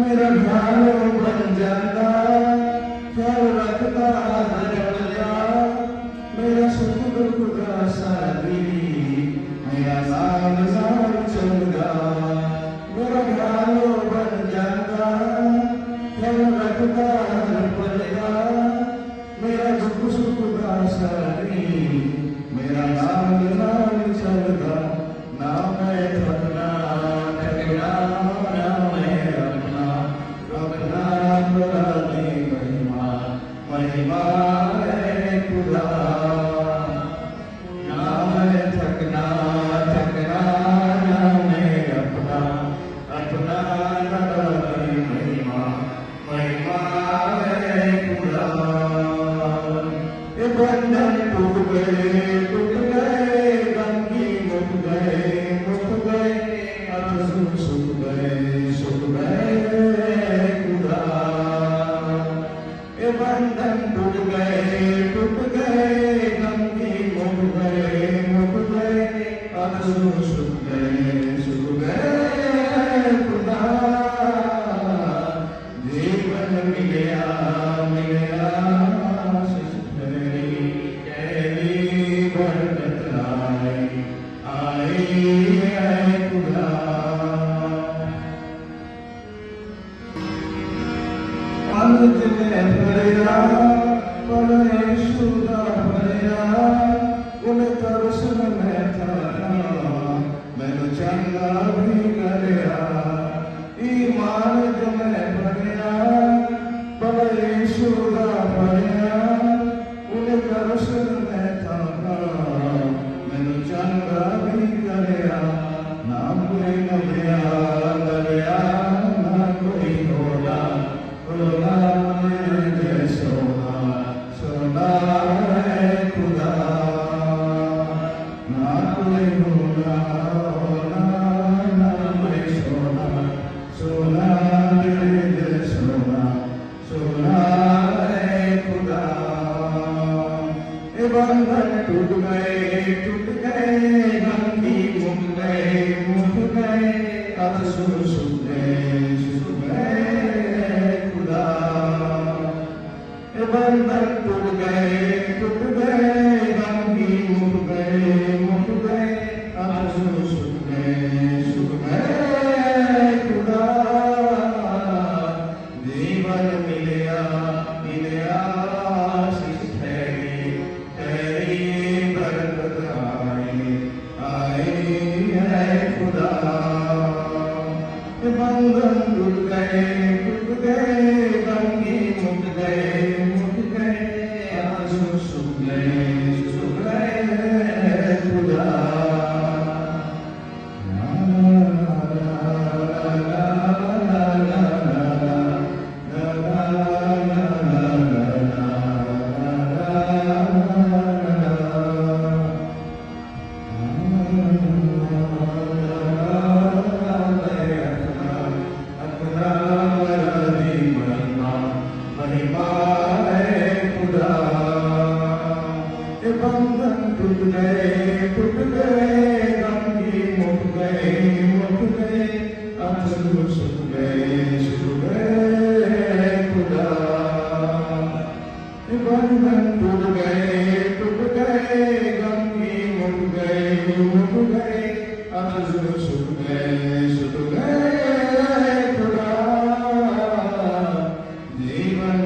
मेरा ख्याल बन जाता, ख्याल रखता रखता, मेरा सुख दुख का साथी, मेरा साथ साथ चलता। मेरा ख्याल बन जाता, ख्याल रखता रखता, मेरा दुख सुख का साथी, मेरा नाम नाम चलता। ना मैं थकना थकना, ना मैं अपना अपना बड़ा महिमा महिमा है खुदा। ना मैं थकना थकना, ना मैं अपना अपना बड़ा महिमा महिमा है खुदा। ये बंधन टूट गए गम की मुक गए, आंसू सूख गए खुदा। ये बंधन टूट गए गम की मुक गए, आंसू सूख गए खुदा। जीवन मिलया मिलया भरिया बड़े शुदा भरिया, उन्हें दर्शन में था मैंने चंगा भी करया। ईमान जमे भरिया बड़े शुदा भरिया, उन्हें दर्शन में था मैंने चंगा भी करया। ना कोई नबिया नबिया, ना कोई होना होना, सोना है खुदा। ना कोई होना होना, ना कोई सोना सोना, सोना सोना है खुदा। ये बंधन टूट गए गम की मुक गए, आंसू सूख गए खुदा। ये बंधन टूट गए गम की मुक गए, आंसू सूख गए खुदा। जीवन मिलया मिलया आशीष ठहरी बरकत आए है खुदा। ये बंधन टूट गए गम की मुक गए, आंसू सूख गए खुदा। बंधन टूट गए गम की मुक गए, आंसू सूख गए खुदा। बंधन टूट गए गम की मुक गए, आंसू सूख गए खुदा। जीवन